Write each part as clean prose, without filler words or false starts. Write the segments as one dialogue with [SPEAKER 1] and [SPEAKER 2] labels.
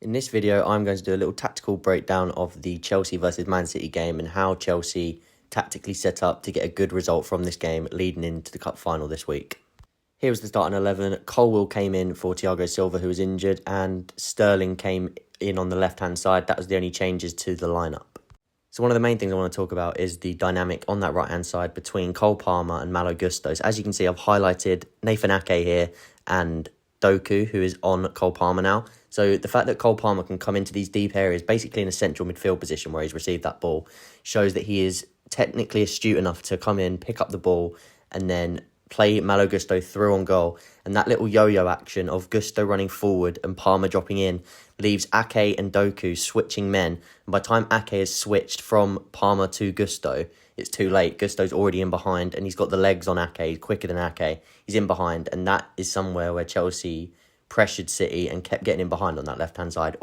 [SPEAKER 1] In this video, I'm going to do a little tactical breakdown of the Chelsea versus Man City game and how Chelsea tactically set up to get a good result from this game leading into the cup final this week. Here was the starting 11. Colwill came in for Thiago Silva, who was injured, and Sterling came in on the left-hand side. That was the only changes to the lineup. So one of the main things I want to talk about is the dynamic on that right-hand side between Cole Palmer and Malo. So as you can see, I've highlighted Nathan Ake here and Doku, who is on Cole Palmer now. So the fact that Cole Palmer can come into these deep areas, basically in a central midfield position where he's received that ball, shows that he is technically astute enough to come in, pick up the ball, and then play Malo through on goal. And that little yo-yo action of Gusto running forward and Palmer dropping in leaves Ake and Doku switching men. And by the time Ake is switched from Palmer to Gusto, it's too late. Gusto's already in behind and he's got the legs on Ake. He's quicker than Ake. He's in behind, and that is somewhere where Chelsea pressured City and kept getting in behind on that left-hand side.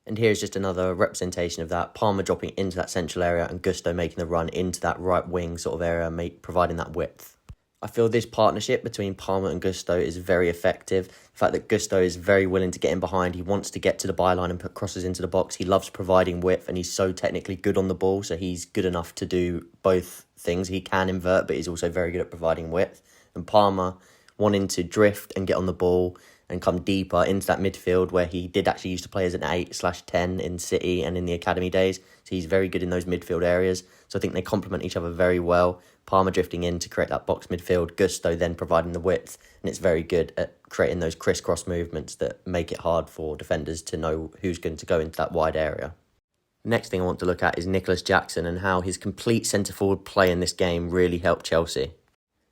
[SPEAKER 1] And here's just another representation of that. Palmer dropping into that central area and Gusto making the run into that right wing sort of area, providing that width. I feel this partnership between Palmer and Gusto is very effective. The fact that Gusto is very willing to get in behind. He wants to get to the byline and put crosses into the box. He loves providing width and he's so technically good on the ball. So he's good enough to do both things. He can invert, but he's also very good at providing width. And Palmer wanting to drift and get on the ball and come deeper into that midfield where he did actually used to play as an 8/10 in City and in the academy days. So he's very good in those midfield areas. So I think they complement each other very well. Palmer drifting in to create that box midfield, Gusto then providing the width, and it's very good at creating those crisscross movements that make it hard for defenders to know who's going to go into that wide area. Next thing I want to look at is Nicholas Jackson and how his complete centre-forward play in this game really helped Chelsea.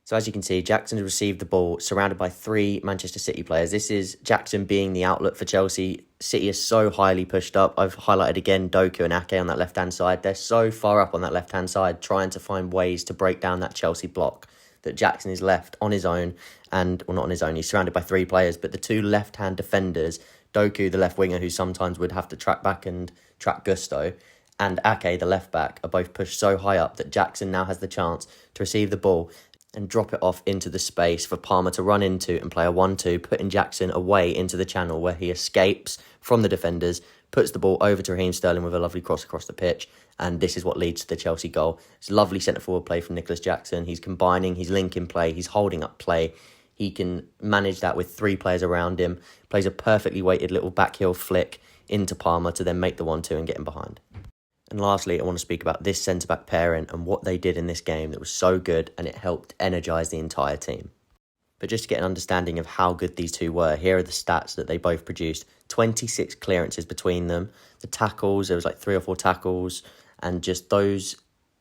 [SPEAKER 1] So as you can see, Jackson has received the ball surrounded by 3 Manchester City players. This is Jackson being the outlet for Chelsea. City is so highly pushed up. I've highlighted again Doku and Ake on that left-hand side. They're so far up on that left-hand side trying to find ways to break down that Chelsea block that Jackson is left on his own. And, well, not on his own, he's surrounded by 3 players. But the 2 left-hand defenders, Doku, the left winger, who sometimes would have to track back and track Gusto, and Ake, the left-back, are both pushed so high up that Jackson now has the chance to receive the ball and drop it off into the space for Palmer to run into and play a 1-2, putting Jackson away into the channel where he escapes from the defenders, puts the ball over to Raheem Sterling with a lovely cross across the pitch, and this is what leads to the Chelsea goal. It's lovely centre-forward play from Nicholas Jackson. He's combining, he's linking play, he's holding up play. He can manage that with 3 players around him, plays a perfectly weighted little backheel flick into Palmer to then make the 1-2 and get him behind. And lastly, I want to speak about this centre-back pairing and what they did in this game that was so good and it helped energise the entire team. But just to get an understanding of how good these two were, here are the stats that they both produced. 26 clearances between them. The tackles, there was like 3 or 4 tackles, and just that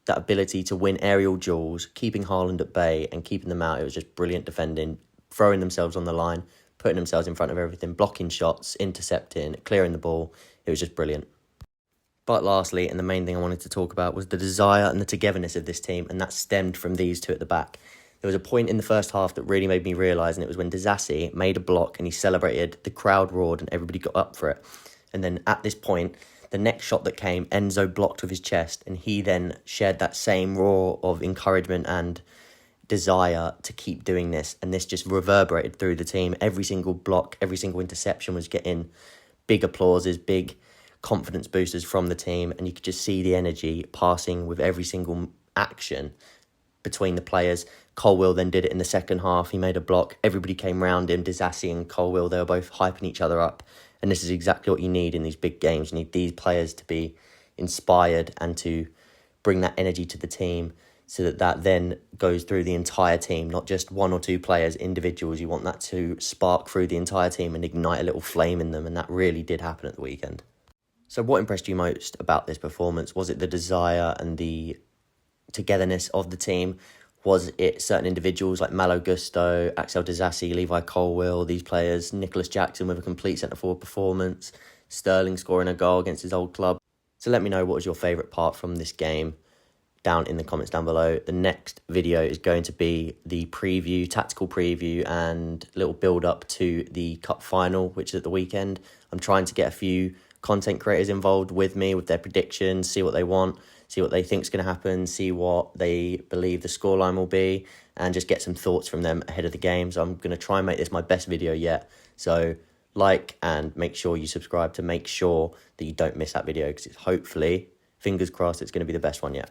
[SPEAKER 1] ability to win aerial duels, keeping Haaland at bay and keeping them out. It was just brilliant defending, throwing themselves on the line, putting themselves in front of everything, blocking shots, intercepting, clearing the ball. It was just brilliant. But lastly, and the main thing I wanted to talk about, was the desire and the togetherness of this team, and that stemmed from these 2 at the back. There was a point in the first half that really made me realise, and it was when Disasi made a block and he celebrated, the crowd roared and everybody got up for it. And then at this point, the next shot that came, Enzo blocked with his chest, and he then shared that same roar of encouragement and desire to keep doing this, and this just reverberated through the team. Every single block, every single interception was getting big applauses, big confidence boosters from the team, and you could just see the energy passing with every single action between the players. Colwill then did it in the second half. He made a block. Everybody came round him. Disasi and Colwill, they were both hyping each other up. And this is exactly what you need in these big games. You need these players to be inspired and to bring that energy to the team so that then goes through the entire team, not just 1 or 2 players, individuals. You want that to spark through the entire team and ignite a little flame in them. And that really did happen at the weekend. So what impressed you most about this performance? Was it the desire and the togetherness of the team? Was it certain individuals like Malo, Axel Disasi, Levi Colwill, these players, Nicholas Jackson with a complete centre-forward performance, Sterling scoring a goal against his old club? So let me know what was your favourite part from this game down in the comments down below. The next video is going to be the preview, tactical preview and little build-up to the cup final, which is at the weekend. I'm trying to get a few content creators involved with me with their predictions, see what they want, see what they think is going to happen, see what they believe the scoreline will be, and just get some thoughts from them ahead of the game. So I'm going to try and make this my best video yet. So like and make sure you subscribe to make sure that you don't miss that video, because it's hopefully, fingers crossed, it's going to be the best one yet.